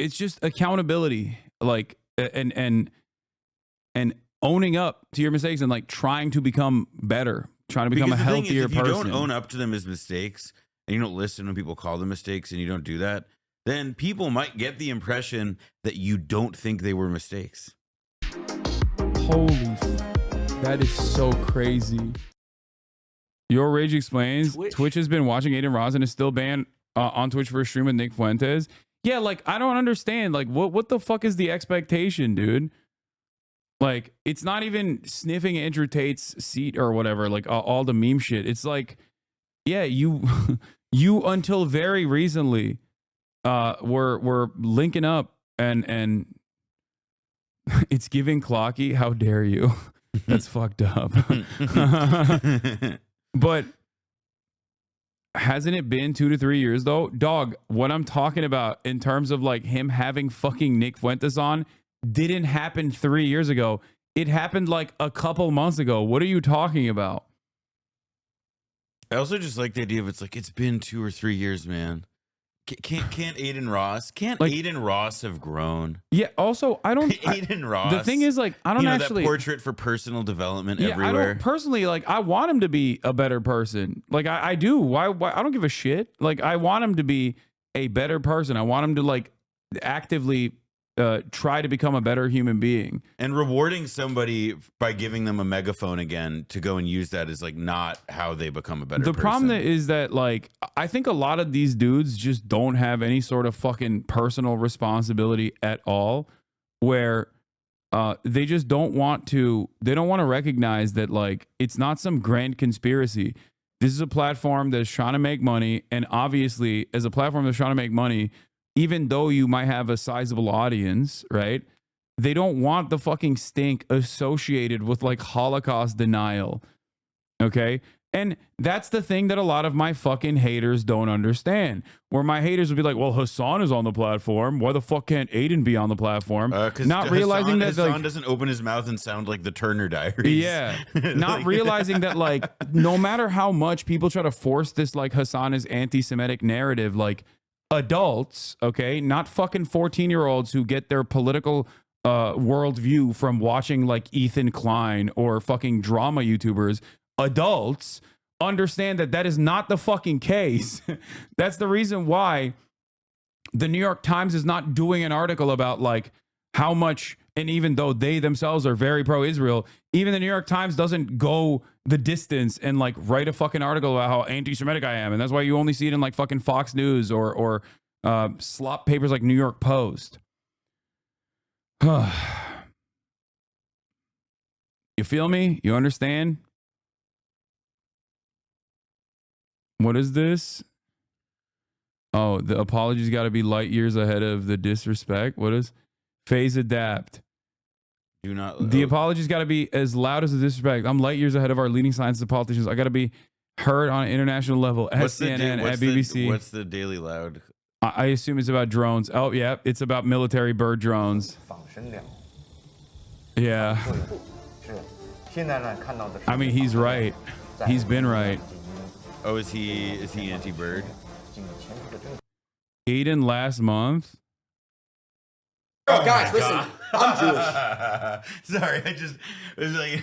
it's just accountability, like, and owning up to your mistakes and like trying to become better, trying to become a healthier person. If you don't own up to them as mistakes and you don't listen when people call them mistakes and you don't do that, then people might get the impression that you don't think they were mistakes. Holy, that is so crazy. Your Rage explains Twitch has been watching Adin Ross and is still banned on Twitch for a stream with Nick Fuentes. Yeah, like, I don't understand. Like, what the fuck is the expectation, dude? Like, it's not even sniffing Andrew Tate's seat or whatever, like all the meme shit. It's like, yeah, you until very recently were linking up and it's giving Clocky. How dare you? That's fucked up. But hasn't it been 2 to 3 years though? Dog, what I'm talking about in terms of like him having fucking Nick Fuentes on didn't happen 3 years ago. It happened like a couple months ago. What are you talking about? I also just like the idea of it's been 2 or 3 years, man. Can't Adin Ross have grown? Yeah. Also, I don't. Adin Ross. The thing is, like, I don't actually that portrait for personal development everywhere. I don't personally like. I want him to be a better person. Like I do. Why? I don't give a shit. Like I want him to be a better person. I want him to like actively try to become a better human being. And rewarding somebody by giving them a megaphone again to go and use that is like not how they become a better person. The problem is that like I think a lot of these dudes just don't have any sort of fucking personal responsibility at all, where they just don't want to recognize that like it's not some grand conspiracy. This is a platform that's trying to make money, and obviously as a platform that's trying to make money, even though you might have a sizable audience, right? They don't want the fucking stink associated with like Holocaust denial. Okay. And that's the thing that a lot of my fucking haters don't understand. Where my haters would be like, well, Hasan is on the platform. Why the fuck can't Adin be on the platform? Not realizing that Hasan like, doesn't open his mouth and sound like the Turner Diaries. Yeah. Not realizing that like, no matter how much people try to force this like Hasan is anti-Semitic narrative, like, adults, okay, not fucking 14-year-olds who get their political worldview from watching like Ethan Klein or fucking drama YouTubers. Adults understand that that is not the fucking case. That's the reason why the New York Times is not doing an article about like how much, and even though they themselves are very pro-Israel, even the New York Times doesn't go the distance and like write a fucking article about how anti-Semitic I am. And that's why you only see it in like fucking Fox News or slop papers like New York Post. You feel me? You understand? What is this? Oh, the apologies got to be light years ahead of the disrespect. What is phase adapt? Do not. The apologies got to be as loud as the disrespect. I'm light years ahead of our leading scientists and politicians. I got to be heard on an international level at CNN, at BBC. What's the Daily Loud? I assume it's about drones. Oh, yeah. It's about military bird drones. Yeah. I mean, he's right. He's been right. Oh, is he anti-bird? Adin last month. Oh, guys, listen. I'm Jewish. Sorry, I was like...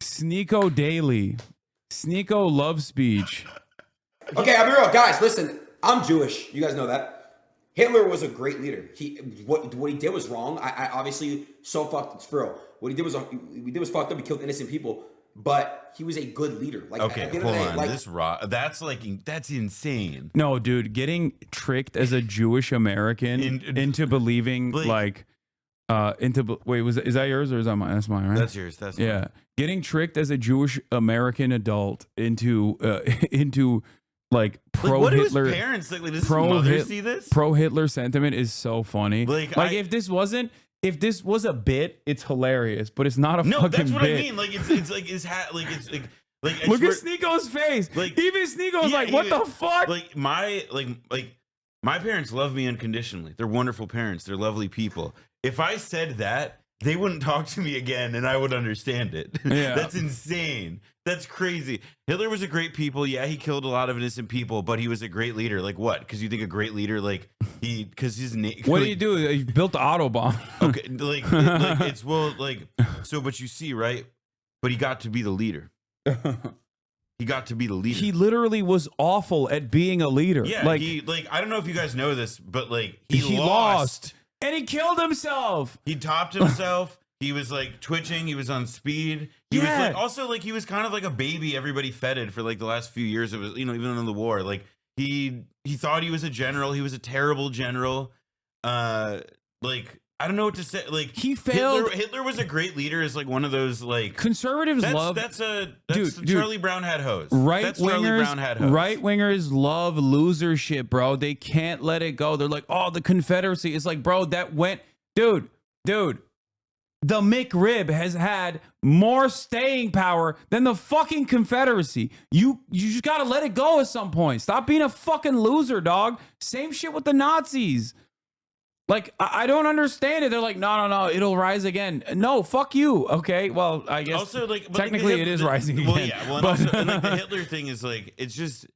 Sneeko Daily. Sneeko love speech. Okay, I'll be real. Guys, listen. I'm Jewish. You guys know that. Hitler was a great leader. What he did was wrong. I obviously so fucked. It's for real. What he did was fucked up. He killed innocent people. But he was a good leader. Like, okay, hold on. Like, that's insane. No, dude, getting tricked as a Jewish American into believing wait, is that yours or is that mine? That's mine, right? That's yours. That's mine. Yeah. Getting tricked as a Jewish American adult into like pro what Hitler. Do his parents like? Does his mother see this? Pro Hitler sentiment is so funny. Like if this was a bit, it's hilarious, but it's not a fucking bit. No, that's what I mean. Like it's like his hat. Like it's like look at Sneeko's face. Like even Sneeko's like, what the fuck? Like my parents love me unconditionally. They're wonderful parents. They're lovely people. If I said that, they wouldn't talk to me again and I would understand it. Yeah. That's insane. That's crazy. Hitler was a great people. Yeah, he killed a lot of innocent people, but he was a great leader. Like what? Because you think a great leader, like because his name. What like, do you do? He built the Autobahn. Okay, it's so, but you see, right? But he got to be the leader. He got to be the leader. He literally was awful at being a leader. Yeah, like he I don't know if you guys know this, but like he lost and he killed himself. He topped himself. He was like twitching. He was on speed. He was like also like he was kind of like a baby everybody feted for like the last few years of his, even in the war. Like he thought he was a general. He was a terrible general. Like I don't know what to say. Like he failed. Hitler was a great leader. Is like one of those like conservatives love. That's dude, Charlie Brown had hose. Right wingers. Right wingers love losership, bro. They can't let it go. They're like, oh, the Confederacy. It's like, bro, that went, dude. The McRib has had more staying power than the fucking Confederacy. You just gotta let it go at some point. Stop being a fucking loser, dog. Same shit with the Nazis. Like, I don't understand it. They're like, no, it'll rise again. No, fuck you. Okay, well, I guess also like technically it is rising again. Well, yeah. Well, but, and like the Hitler thing is like it's just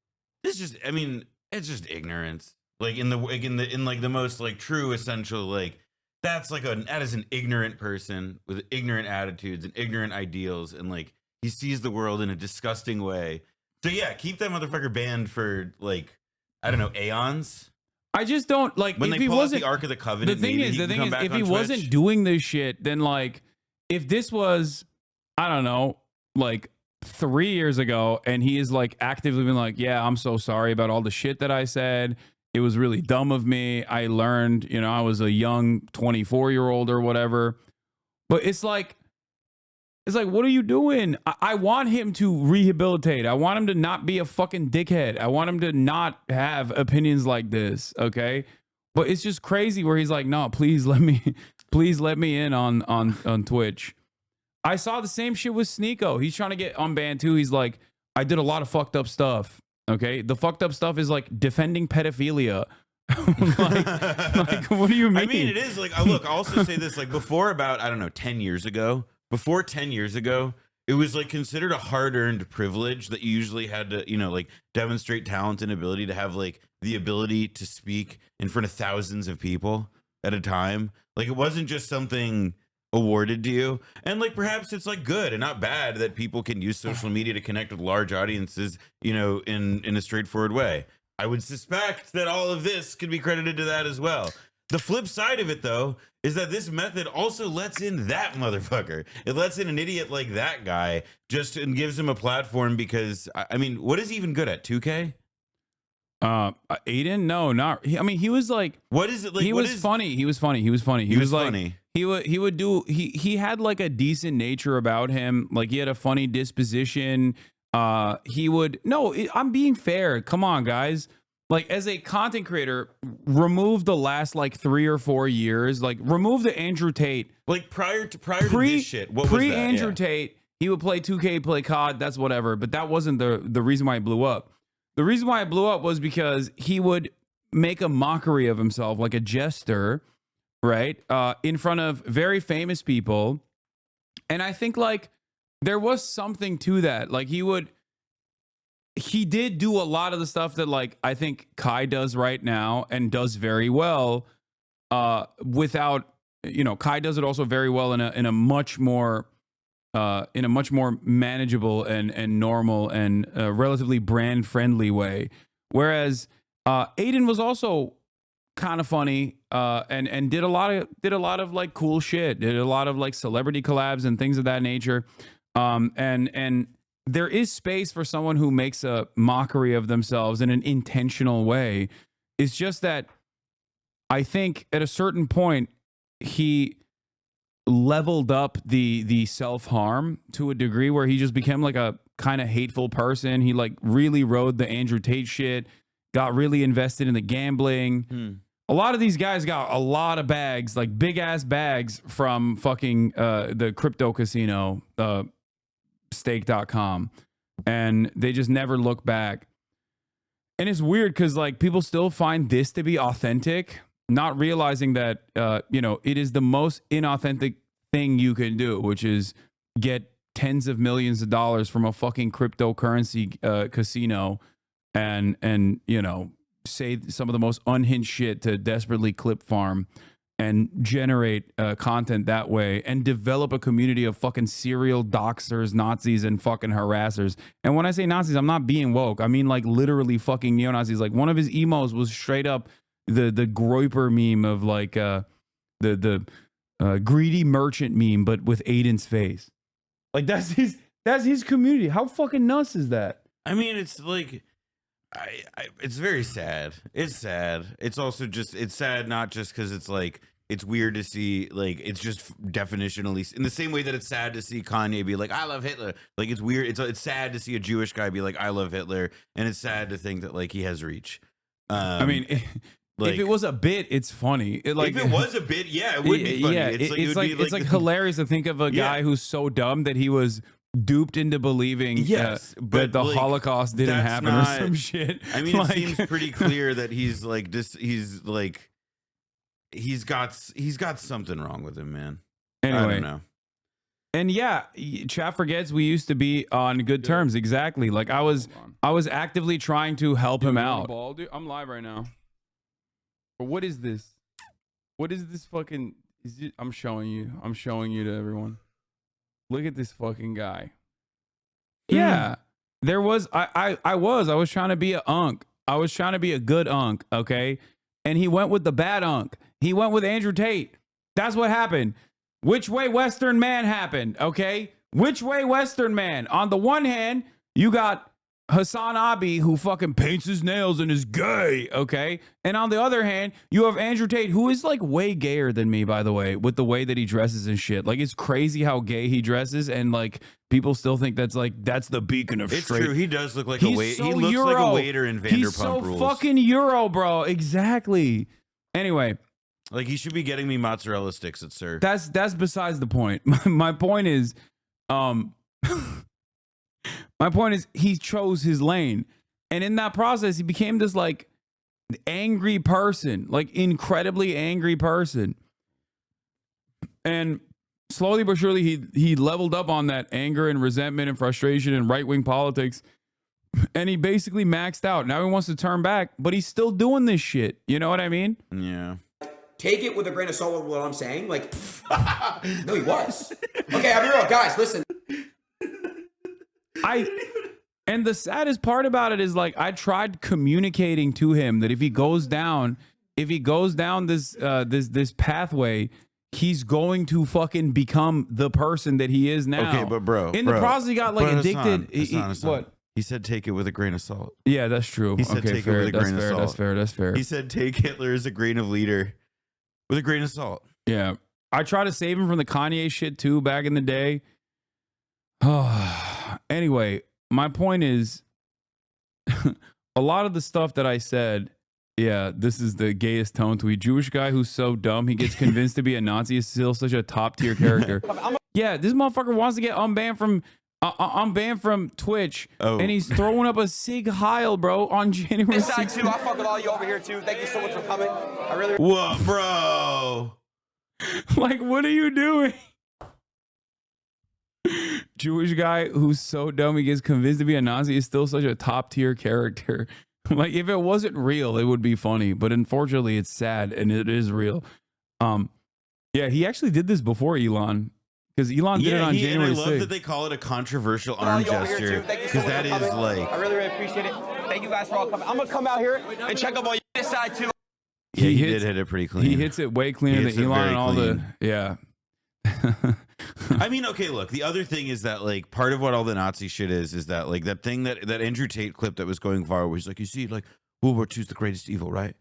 I mean, it's just ignorance. Like in the most like true essential like that is an ignorant person with ignorant attitudes and ignorant ideals, and like he sees the world in a disgusting way. So yeah, keep that motherfucker banned for like I don't know aeons. I just don't like when if they he wasn't wasn't the Ark of the Covenant. The thing is, if he wasn't doing this shit, then like if this was, I don't know, like 3 years ago, and he is like actively been like, yeah, I'm so sorry about all the shit that I said. It was really dumb of me. I learned, I was a young 24-year-old or whatever. But it's like, what are you doing? I want him to rehabilitate. I want him to not be a fucking dickhead. I want him to not have opinions like this, okay? But it's just crazy where he's like, no, please let me in on Twitch. I saw the same shit with Sneeko. He's trying to get unbanned too. He's like, I did a lot of fucked up stuff. Okay, the fucked up stuff is like defending pedophilia. like, what do you mean? I mean, it is like, look, I'll also say this, like before about, I don't know, 10 years ago, it was like considered a hard-earned privilege that you usually had to, like demonstrate talent and ability to have like the ability to speak in front of thousands of people at a time. Like it wasn't just something awarded to you, and like perhaps it's like good and not bad that people can use social media to connect with large audiences, in a straightforward way. I would suspect that all of this could be credited to that as well. The flip side of it though is that this method also lets in that motherfucker. It lets in an idiot like that guy and gives him a platform because I mean, what is he even good at? 2K? Adin? No, not. I mean, he was like, what is it like? He was funny. He was funny. He was like, funny. He had like a decent nature about him. Like he had a funny disposition. I'm being fair. Come on, guys. Like as a content creator, remove the last like 3 or 4 years. Like remove the Andrew Tate. Like prior to this shit. What was that? Pre-Andrew Tate, he would play 2K, play COD. That's whatever. But that wasn't the reason why he blew up. The reason why it blew up was because he would make a mockery of himself, like a jester, right? In front of very famous people. And I think like there was something to that. Like he did do a lot of the stuff that like I think Kai does right now and does very well without, Kai does it also very well in a much more manageable and normal and relatively brand friendly way. Whereas Adin was also kind of funny and did a lot of like cool shit, did a lot of like celebrity collabs and things of that nature. And there is space for someone who makes a mockery of themselves in an intentional way. It's just that I think at a certain point he leveled up the self-harm to a degree where he just became like a kind of hateful person. He like really rode the Andrew Tate shit, got really invested in the gambling. A lot of these guys got a lot of bags, like big ass bags from fucking the crypto casino, stake.com, and they just never look back. And it's weird because like people still find this to be authentic, not realizing that it is the most inauthentic thing you can do, which is get tens of millions of dollars from a fucking cryptocurrency casino and you know, say some of the most unhinged shit to desperately clip farm and generate content that way and develop a community of fucking serial doxers, Nazis, and fucking harassers. And when I say Nazis, I'm not being woke. I mean like literally fucking neo-Nazis. Like one of his emos was straight up the Groiper meme of like the greedy merchant meme, but with Adin's face. Like that's his community. How fucking nuts is that? I mean, it's like, it's very sad. It's sad. It's also just, it's sad not just because it's like, it's weird to see, like, it's just definitionally, in the same way that it's sad to see Kanye be like, I love Hitler. Like, it's weird. It's sad to see a Jewish guy be like, I love Hitler. And it's sad to think that, like, he has reach. I mean, if it was a bit, it's funny. If it was a bit, yeah, it would be funny. Yeah, it's like hilarious to think of a guy who's so dumb that he was duped into believing that the Holocaust didn't happen or some shit. I mean, it seems pretty clear that he's got something wrong with him, man. Anyway, I don't know. And yeah, chat forgets we used to be on good terms. Exactly. Like I was actively trying to help him out. I'm live right now. But what is this? What is this fucking? I'm showing you. I'm showing you to everyone. Look at this fucking guy. Yeah, there was. I was trying to be a unk. I was trying to be a good unk. Okay, and he went with the bad unk. He went with Andrew Tate. That's what happened. Which way Western man happened? Okay, which way Western man? On the one hand, you got HasanAbi, who fucking paints his nails and is gay, okay? And on the other hand, you have Andrew Tate, who is like way gayer than me, by the way, with the way that he dresses and shit. Like, it's crazy how gay he dresses, and like people still think that's the beacon of straight. It's true. He does look like a waiter. He looks like a waiter in Vanderpump Rules. He's so fucking Euro, bro. Exactly. Anyway, like he should be getting me mozzarella sticks at Sir. That's besides the point. My point is, my point is he chose his lane, and in that process, he became this like angry person, like incredibly angry person. And slowly but surely, he leveled up on that anger and resentment and frustration and right-wing politics, and he basically maxed out. Now he wants to turn back, but he's still doing this shit. You know what I mean? Yeah. Take it with a grain of salt with what I'm saying. Like, no, he was. Okay, I'll be real. Guys, listen. And the saddest part about it is, like, I tried communicating to him that if he goes down this pathway, he's going to fucking become the person that he is now. Okay, but bro, the process, he got like addicted. Hassan. What? He said, take it with a grain of salt. Yeah, that's true. He said, okay, take fair. it with a grain of salt. That's fair. He said, take Hitler as a grain of leader with a grain of salt. Yeah. I tried to save him from the Kanye shit too back in the day. Anyway, my point is, a lot of the stuff that I said, yeah, this is the gayest tone tweet. Jewish guy who's so dumb he gets convinced to be a Nazi is still such a top tier character. Yeah, this motherfucker wants to get unbanned from Twitch, and he's throwing up a Sig Heil, bro, on January 6th. I fuck with all you over here too. Thank you so much for coming. I really. What, bro? Like, what are you doing? Jewish guy who's so dumb he gets convinced to be a Nazi is still such a top tier character. Like, if it wasn't real, it would be funny, but unfortunately it's sad and it is real. Yeah, he actually did this before Elon, because Elon did it on January 6th. And I love that they call it a controversial arm gesture, because that is like, I really appreciate it. Thank you guys for all coming. I'm gonna come out here and check up on this side too. Yeah, he did hit it pretty clean. He hits it way cleaner than Elon and all the, yeah. I mean, okay, look, the other thing is that, like, part of what all the Nazi shit is that, like, that thing that Andrew Tate clip that was going viral, where he's like, you see, like, World War II is the greatest evil, right?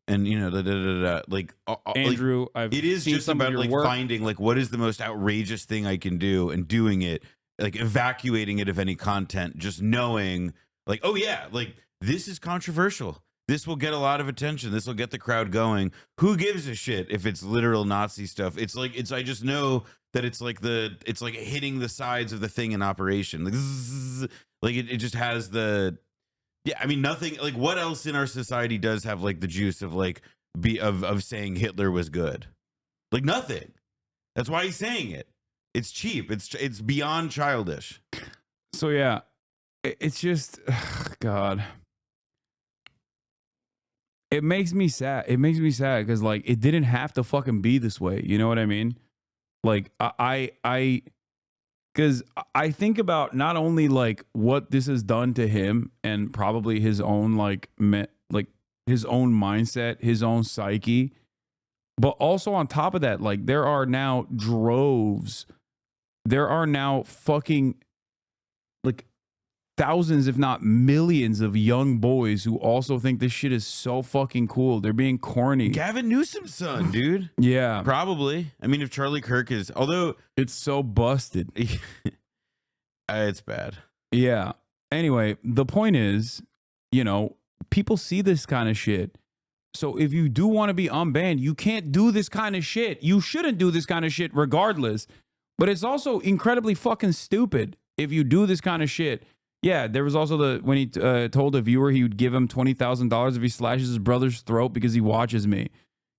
And, you know, like, Andrew, like, it is just about, like, finding, like, what is the most outrageous thing I can do and doing it, like, evacuating it of any content, just knowing, like, oh, yeah, like, this is controversial. This will get a lot of attention. This will get the crowd going. Who gives a shit if it's literal Nazi stuff? It's like, I just know that it's like hitting the sides of the thing in operation. Like, zzz, like it just has the, yeah, I mean, nothing, like, what else in our society does have like the juice of like of saying Hitler was good? Like, nothing. That's why he's saying it. It's cheap. It's beyond childish. So yeah, it's just God. It makes me sad. It makes me sad because like it didn't have to fucking be this way. You know what I mean? Like because I think about not only like what this has done to him and probably his own like his own mindset, his own psyche, but also on top of that, like there are now fucking like thousands, if not millions of young boys who also think this shit is so fucking cool. They're being corny. Gavin Newsom's son, dude. Yeah. Probably. I mean, if Charlie Kirk is, although it's so busted. It's bad. Yeah. Anyway, the point is, you know, people see this kind of shit. So if you do want to be unbanned, you can't do this kind of shit. You shouldn't do this kind of shit regardless. But it's also incredibly fucking stupid if you do this kind of shit. Yeah, there was also when he told a viewer he would give him $20,000 if he slashes his brother's throat because he watches me.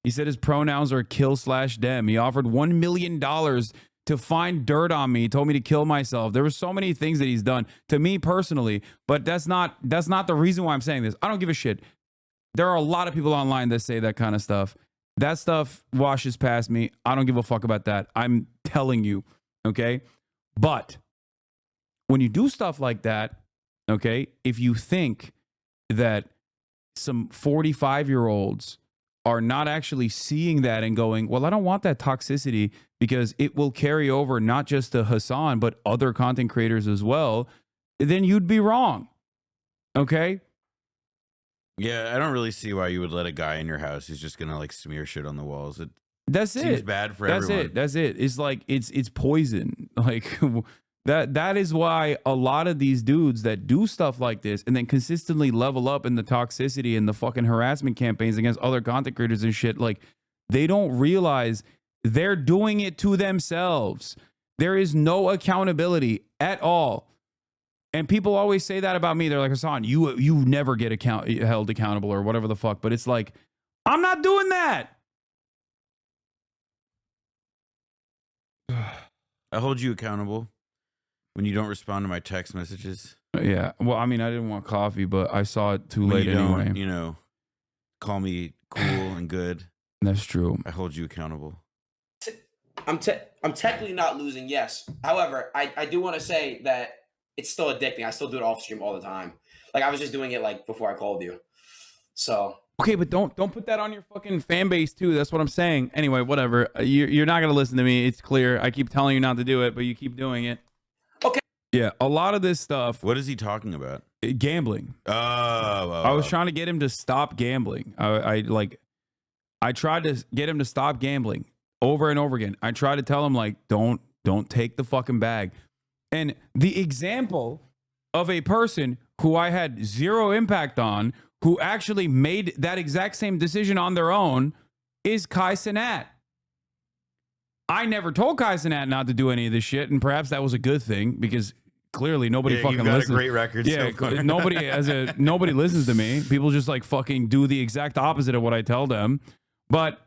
He said his pronouns are kill/dem. He offered $1 million to find dirt on me. He told me to kill myself. There were so many things that he's done to me personally, but that's not the reason why I'm saying this. I don't give a shit. There are a lot of people online that say that kind of stuff. That stuff washes past me. I don't give a fuck about that. I'm telling you, okay? But when you do stuff like that, okay, if you think that some 45-year-olds are not actually seeing that and going, well, I don't want that toxicity because it will carry over not just to Hasan, but other content creators as well, then you'd be wrong, okay? Yeah, I don't really see why you would let a guy in your house who's just gonna like smear shit on the walls. That's seems it. bad for everyone. That's it. It's like it's poison. Like that is why a lot of these dudes that do stuff like this and then consistently level up in the toxicity and the fucking harassment campaigns against other content creators and shit, like they don't realize they're doing it to themselves. There is no accountability at all. And people always say that about me. They're like, Hasan, you never get held accountable or whatever the fuck. But it's like, I'm not doing that. I hold you accountable when you don't respond to my text messages. Yeah. Well, I mean, I didn't want coffee, but I saw it too When late you don't, anyway. you know, call me cool and good. That's true. I hold you accountable. I'm technically not losing, yes. However, I do want to say that it's still addicting. I still do it off stream all the time. Like I was just doing it like before I called you. So okay, but don't put that on your fucking fan base too. That's what I'm saying. Anyway, whatever. You're not gonna listen to me. It's clear. I keep telling you not to do it, but you keep doing it. Okay. Yeah, a lot of this stuff. What is he talking about? Gambling. I was trying to get him to stop gambling. I tried to get him to stop gambling over and over again. I tried to tell him like, don't take the fucking bag. And the example of a person who I had zero impact on, who actually made that exact same decision on their own, is Kai Cenat. I never told Kai Cenat not to do any of this shit, and perhaps that was a good thing because clearly nobody fucking you've got listens. A great record. Yeah, so far. nobody listens to me. People just like fucking do the exact opposite of what I tell them. But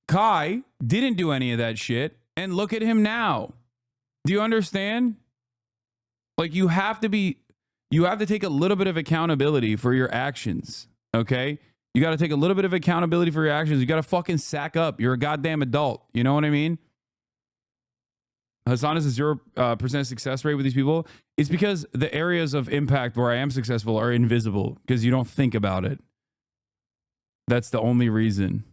Kai didn't do any of that shit. And look at him now. Do you understand? Like you have to take a little bit of accountability for your actions. Okay? You got to take a little bit of accountability for your actions. You got to fucking sack up. You're a goddamn adult. You know what I mean? Hasan is a 0% success rate with these people. It's because the areas of impact where I am successful are invisible because you don't think about it. That's the only reason.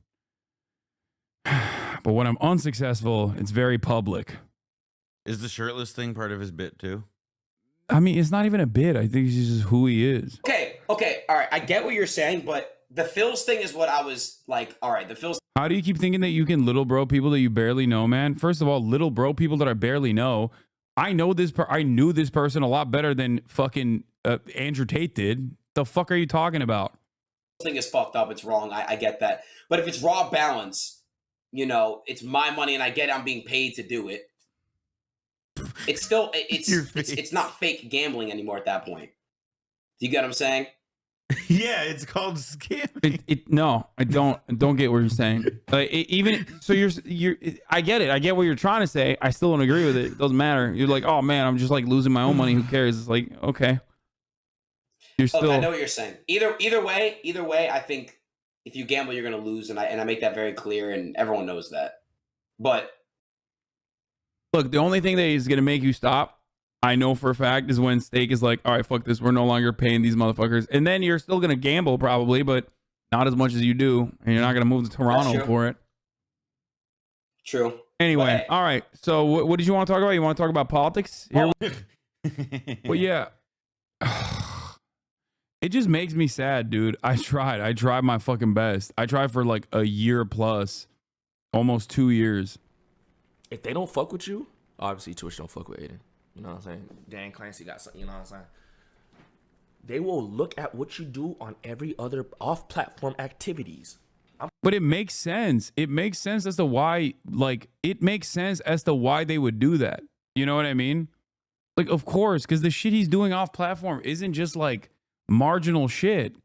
But when I'm unsuccessful, it's very public. Is the shirtless thing part of his bit too? I mean, it's not even a bit. I think it's just who he is. Okay, all right. I get what you're saying, but the Phil's thing is what I was like, all right, the Phil's. How do you keep thinking that you can little bro people that you barely know, man? First of all, little bro people that I barely know. I knew this person a lot better than fucking Andrew Tate did. The fuck are you talking about? Thing is fucked up. It's wrong. I get that. But if it's raw balance, you know, it's my money and I get it, I'm being paid to do it. It's still it's not fake gambling anymore at that point. Do you get what I'm saying? Yeah, it's called scamming. No, I don't get what you're saying. Even so, you're. I get it. I get what you're trying to say. I still don't agree with it. It doesn't matter. You're like, oh man, I'm just like losing my own money. Who cares? It's like, okay. You're still. Look, I know what you're saying. Either way, I think if you gamble, you're going to lose, and I make that very clear, and everyone knows that. But look, the only thing that is going to make you stop, I know for a fact, is when Stake is like, all right, fuck this. We're no longer paying these motherfuckers. And then you're still going to gamble probably, but not as much as you do. And you're not going to move to Toronto for it. True. Anyway, all right. So what did you want to talk about? You want to talk about politics? Here? Well, yeah. It just makes me sad, dude. I tried my fucking best. I tried for like a year plus, almost 2 years. If they don't fuck with you, obviously Twitch don't fuck with Adin. You know what I'm saying? Dan Clancy got something, you know what I'm saying? They will look at what you do on every other off-platform activities. But it makes sense. It makes sense as to why, it makes sense as to why they would do that. You know what I mean? Like, of course, because the shit he's doing off-platform isn't just like marginal shit.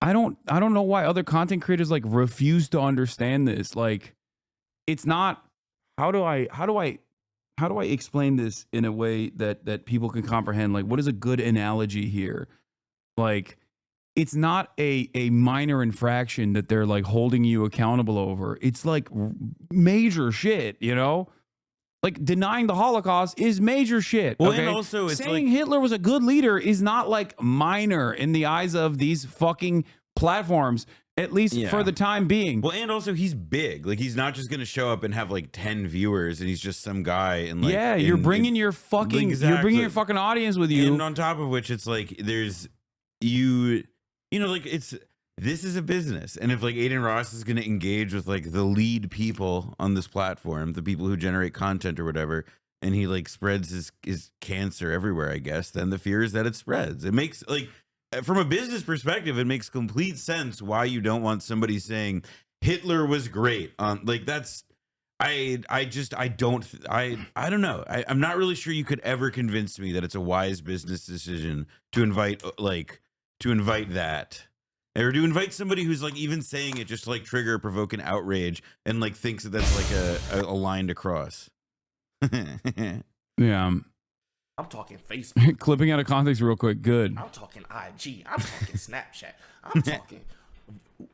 I don't know why other content creators like refuse to understand this. Like, it's not. How do I explain this in a way that people can comprehend? Like, what is a good analogy here? Like, it's not a minor infraction that they're like holding you accountable over. It's like major shit, you know? Like, denying the Holocaust is major shit. Well, okay? and also it's saying like, Hitler was a good leader is not like minor in the eyes of these fucking platforms, at least for the time being. Well, and also he's big. Like, he's not just going to show up and have like 10 viewers and he's just some guy. And like, yeah, you're bringing your fucking, you're bringing your fucking audience with you. And on top of which, it's like, there's like this is a business. And if like Adin Ross is going to engage with like the lead people on this platform, the people who generate content or whatever, and he like spreads his cancer everywhere, I guess, then the fear is that it spreads. It makes like, from a business perspective, it makes complete sense why you don't want somebody saying Hitler was great. Like, that's, I don't know. I'm not really sure you could ever convince me that it's a wise business decision to invite that, or to invite somebody who's like even saying it just to like trigger or provoke an outrage and like thinks that that's like a line to cross. Yeah. I'm talking Facebook. Clipping out of context real quick. Good. I'm talking IG. I'm talking Snapchat. I'm talking,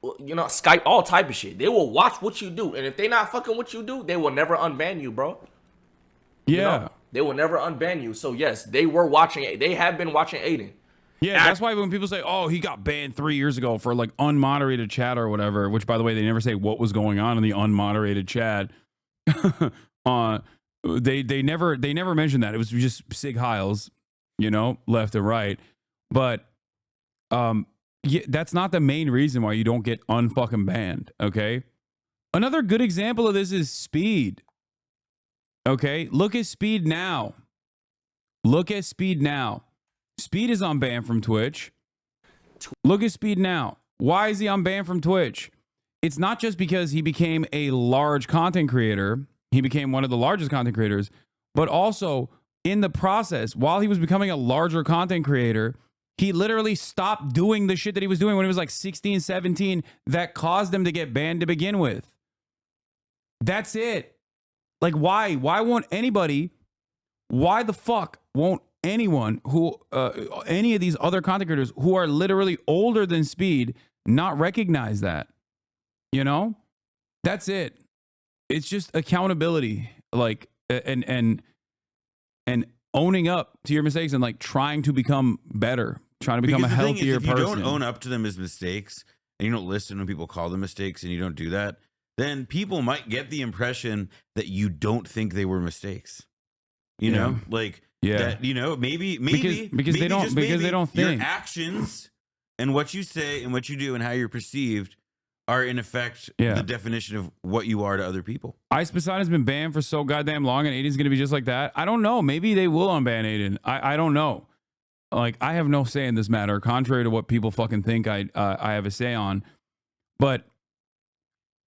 Skype, all type of shit. They will watch what you do. And if they not fucking what you do, they will never unban you, bro. Yeah. They will never unban you. So, yes, they were watching it. They have been watching Adin. Yeah, that's why when people say, oh, he got banned 3 years ago for like unmoderated chat or whatever, which, by the way, they never say what was going on in the unmoderated chat. They never mentioned that. It was just Sig Heils, left and right. But yeah, that's not the main reason why you don't get unfucking banned, okay? Another good example of this is Speed. Okay? Look at Speed now. Look at Speed now. Speed is unbanned from Twitch. Look at Speed now. Why is he unbanned from Twitch? It's not just because he became a large content creator. He became one of the largest content creators, but also in the process, while he was becoming a larger content creator, he literally stopped doing the shit that he was doing when he was like 16, 17 that caused him to get banned to begin with. That's it. Like, why won't anybody, why the fuck won't anyone who, any of these other content creators who are literally older than Speed not recognize that? That's it. It's just accountability, like, and owning up to your mistakes and like trying to become better, trying to become a healthier person. If you don't own up to them as mistakes and you don't listen when people call them mistakes and you don't do that, then people might get the impression that you don't think they were mistakes. Maybe because they don't think. Your actions and what you say and what you do and how you're perceived are in effect the definition of what you are to other people. Ice Poseidon has been banned for so goddamn long, and Aiden's gonna be just like that. I don't know. Maybe they will unban Adin. I don't know. Like, I have no say in this matter, contrary to what people fucking think I have a say on. But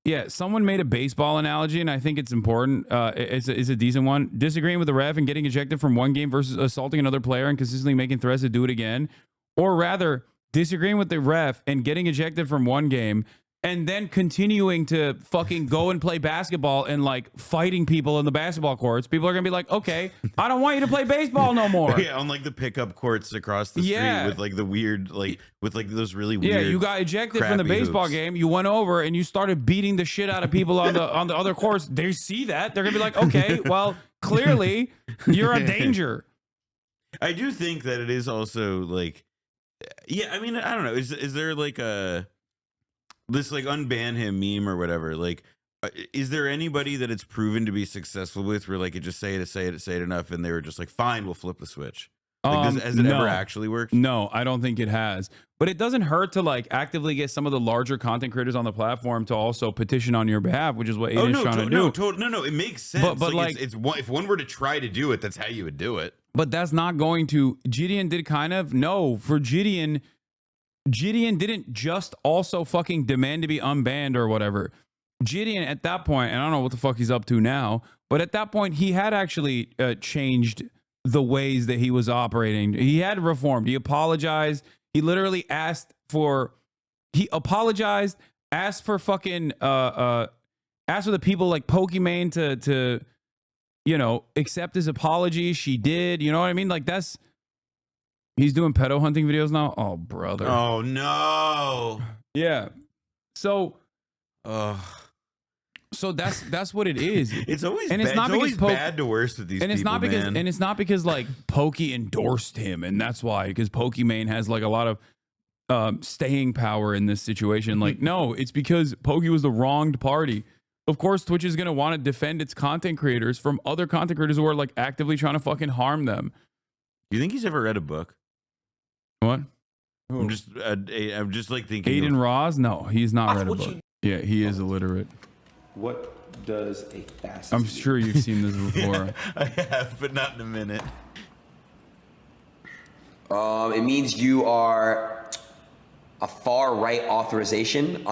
yeah, someone made a baseball analogy, and I think it's important. It's a decent one. Disagreeing with the ref and getting ejected from one game versus assaulting another player and consistently making threats to do it again, or rather, disagreeing with the ref and getting ejected from one game, and then continuing to fucking go and play basketball and like fighting people in the basketball courts, people are gonna be like, okay, I don't want you to play baseball no more. Yeah, on like the pickup courts across the street with like the weird, like with like those really weird. Yeah, you got ejected from the baseball game. You went over and you started beating the shit out of people on the other courts. They see that, they're gonna be like, okay, well, clearly you're a danger. I do think that it is also like, yeah, I mean, I don't know. Is there like this like unban him meme or whatever? Like, is there anybody that it's proven to be successful with where like it just say it enough and they were just like, fine, we'll flip the switch? Like, has it ever actually worked? No, I don't think it has. But it doesn't hurt to like actively get some of the larger content creators on the platform to also petition on your behalf, which is what Aiden's trying to do. No, it makes sense. But like it's if one were to try to do it, that's how you would do it. But that's not going to. Gideon did kind of. No, for Gideon didn't just also fucking demand to be unbanned or whatever. Gideon at that point, and I don't know what the fuck he's up to now, but at that point he had actually changed the ways that he was operating. He had reformed. He apologized. He literally he apologized, asked for fucking asked for the people like Pokimane to you know, accept his apology. She did. You know what I mean? Like he's doing pedo hunting videos now. Oh, brother. Oh no. Yeah. So that's what it is. It's always and bad. It's always bad to worse with these and it's people, not because man. and it's not because like Pokey endorsed him, and that's why, because Pokimane has like a lot of staying power in this situation. Like, no, it's because Pokey was the wronged party. Of course, Twitch is gonna want to defend its content creators from other content creators who are like actively trying to fucking harm them. Do you think he's ever read a book? What? I'm just like thinking. Aiden Ross? No, he's not read a book. Yeah, he is illiterate. What does a fascist I'm sure you've seen this before. I have, but not in a minute. It means you are a far right authorization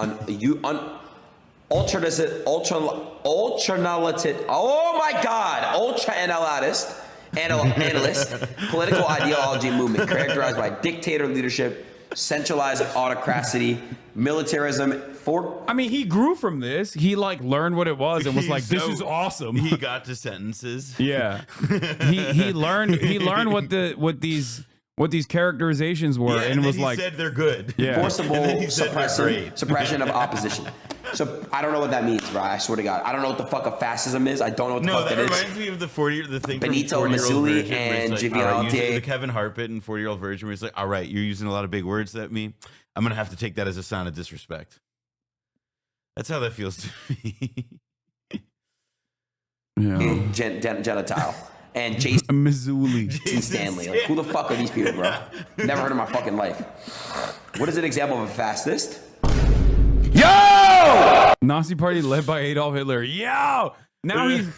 ultra-analytic. Oh my God, ultra-analyst, political ideology movement characterized by dictator leadership, centralized autocracy, militarism. I mean, he grew from this. He like learned what it was and was like, "This is awesome." He got to sentences. Yeah, he learned what these characterizations were, and was like, said they're good. Yeah, forcible suppression of opposition. So I don't know what that means, bro. I swear to God, I don't know what the fuck a fascism is. I don't know what the fuck that is. That reminds me of the thing Benito from 40-Year-Old Mussolini Virgin, and like, Givialti. the Kevin Harpett and 40-Year-Old Virgin, where it's like, all right, you're using a lot of big words at me. I'm gonna have to take that as a sign of disrespect. That's how that feels to me. yeah, Gentile. And Jason Stanley. Like, who the fuck are these people, bro? Never heard of my fucking life. What is an example of a fascist? Yo! Nazi party led by Adolf Hitler. Yo! Now he's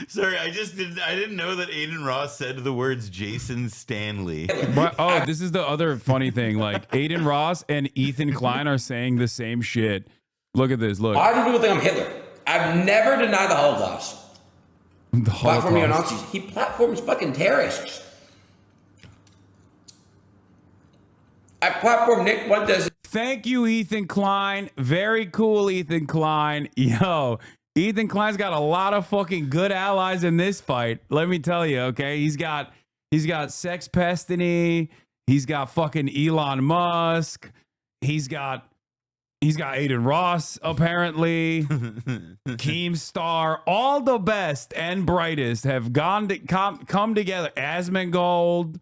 sorry. I didn't know that Aiden Ross said the words Jason Stanley. But, this is the other funny thing. Like Aiden Ross and Ethan Klein are saying the same shit. Look at this. Look. Why do people think I'm Hitler? I've never denied the Holocaust. The Platform Holocaust. neo-Nazis. He platforms fucking terrorists. I platform Nick. What does? Thank you, Ethan Klein. Very cool, Ethan Klein. Yo, Ethan Klein's got a lot of fucking good allies in this fight. Let me tell you, okay? He's got Sex Pestany. He's got fucking Elon Musk. He's got Aiden Ross, apparently. Keemstar. All the best and brightest have come together. Asmongold.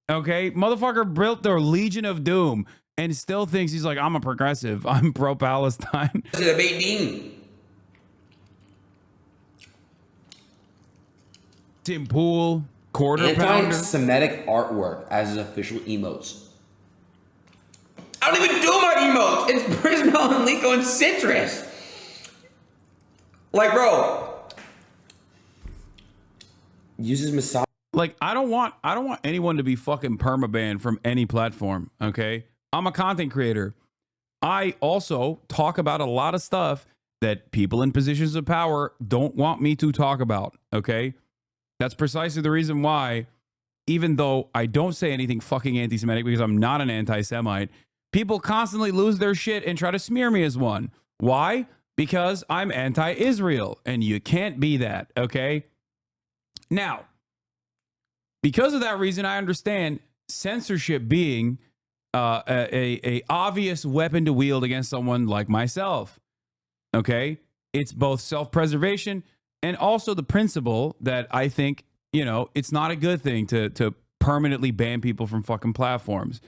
Okay? Motherfucker built their Legion of Doom and still thinks he's like, I'm a progressive. I'm pro-Palestine. Tim Pool. Quarter pounder. Anti-Semitic artwork as his official emotes. I don't even do my emotes. It's Prismel and Lico and Citrus. Like, bro. Uses massage. Like, I don't want anyone to be fucking permabanned from any platform, okay? I'm a content creator. I also talk about a lot of stuff that people in positions of power don't want me to talk about, okay? That's precisely the reason why, even though I don't say anything fucking anti-Semitic because I'm not an anti-Semite, people constantly lose their shit and try to smear me as one. Why? Because I'm anti-Israel, and you can't be that, okay? Now, because of that reason, I understand censorship being a obvious weapon to wield against someone like myself, okay? It's both self-preservation and also the principle that I think, you know, it's not a good thing to permanently ban people from fucking platforms.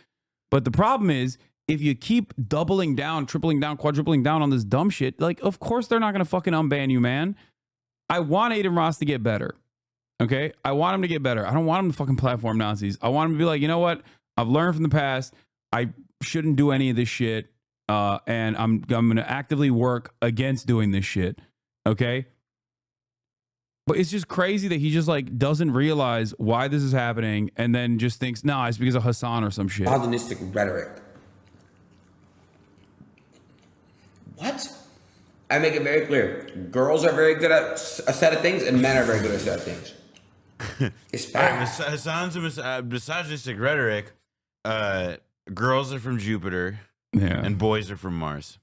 But the problem is, if you keep doubling down, tripling down, quadrupling down on this dumb shit, like, of course they're not going to fucking unban you, man. I want Adin Ross to get better. Okay? I want him to get better. I don't want him to fucking platform Nazis. I want him to be like, you know what? I've learned from the past. I shouldn't do any of this shit. And I'm going to actively work against doing this shit. Okay? But it's just crazy that he just like doesn't realize why this is happening and then just thinks, nah, it's because of Hasan or some shit. Misogynistic rhetoric. What? I make it very clear. Girls are very good at a set of things, and men are very good at a set of things. It's fact. Hasan's misogynistic rhetoric. Girls are from Jupiter, and boys are from Mars.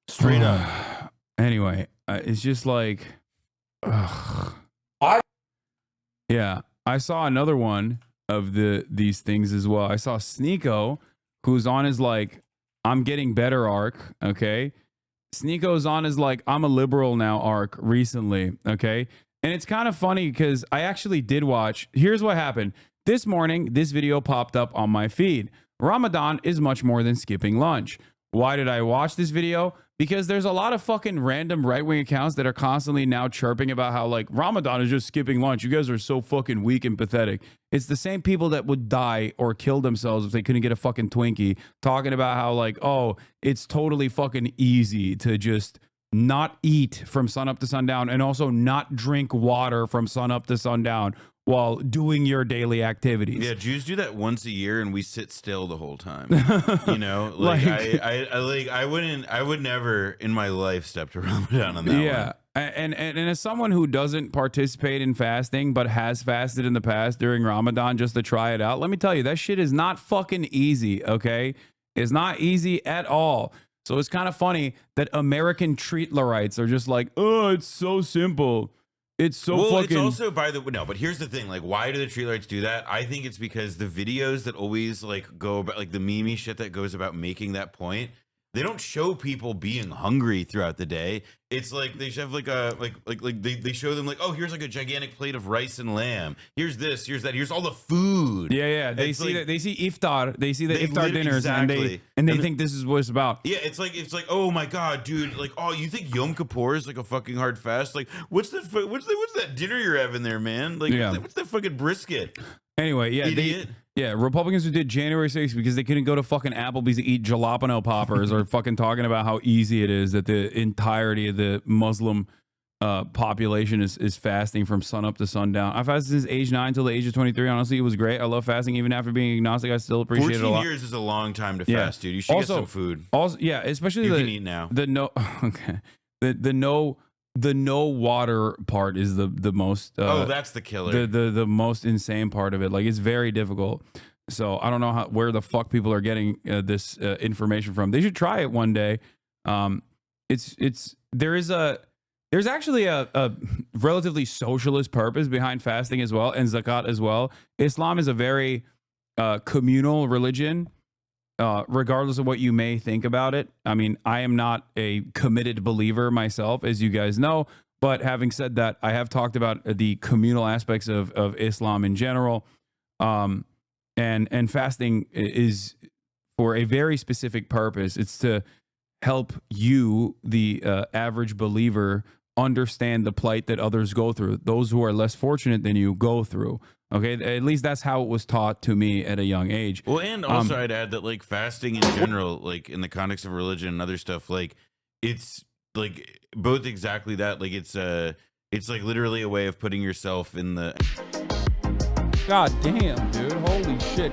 Straight up. Anyway, it's just like, yeah. I saw another one of these things as well. I saw Sneeko, who's on his like, I'm getting better arc, okay? Sneeko's on his like, I'm a liberal now arc recently, okay? And it's kind of funny because I actually did watch. Here's what happened. This morning, this video popped up on my feed. Ramadan is much more than skipping lunch. Why did I watch this video? Because there's a lot of fucking random right-wing accounts that are constantly now chirping about how like Ramadan is just skipping lunch. You guys are so fucking weak and pathetic. It's the same people that would die or kill themselves if they couldn't get a fucking Twinkie, talking about how like, oh, it's totally fucking easy to just not eat from sunup to sundown and also not drink water from sunup to sundown while doing your daily activities. Yeah, Jews do that once a year, and we sit still the whole time. You know, like, I would never in my life step to Ramadan on that. Yeah, and as someone who doesn't participate in fasting but has fasted in the past during Ramadan just to try it out, let me tell you, that shit is not fucking easy. Okay, it's not easy at all. So it's kind of funny that American treatlerites are just like, oh, it's so simple. It's so fucking. It's also by the no, but here's the thing: like, why do the treatlerites do that? I think it's because the videos that always like go about like the meme shit that goes about making that point. They don't show people being hungry throughout the day. It's like they have like a they show them like, oh, here's like a gigantic plate of rice and lamb. Here's this, here's that, here's all the food. Yeah. They see like, they see iftar, they see the iftar dinners, exactly. and they think this is what it's about. Yeah, it's like oh my god, dude, like, oh, you think Yom Kippur is like a fucking hard fast? Like, what's that dinner you're having there, man? Like, what's that fucking brisket? Anyway, yeah, Republicans who did January 6th because they couldn't go to fucking Applebee's to eat jalapeno poppers are fucking talking about how easy it is that the entirety of the Muslim population is fasting from sunup to sundown. I fasted since age 9 till the age of 23. Honestly, it was great. I love fasting. Even after being agnostic, I still appreciate it a lot. 14 years is a long time to fast, dude. You should get some food. Also, yeah, especially you can eat now. The no water part is the most. That's the killer. The most insane part of it. Like, it's very difficult. So I don't know where the fuck people are getting this information from. They should try it one day. There's actually a relatively socialist purpose behind fasting as well, and zakat as well. Islam is a very communal religion. Regardless of what you may think about it. I mean, I am not a committed believer myself, as you guys know, but having said that, I have talked about the communal aspects of Islam in general. And fasting is for a very specific purpose. It's to help you, the average believer, understand the plight that others go through. Those who are less fortunate than you go through. Okay, at least that's how it was taught to me at a young age. Well, and also I'd add that like fasting in general, like in the context of religion and other stuff, like it's like both exactly that. Like it's like literally a way of putting yourself in the. God damn, dude! Holy shit!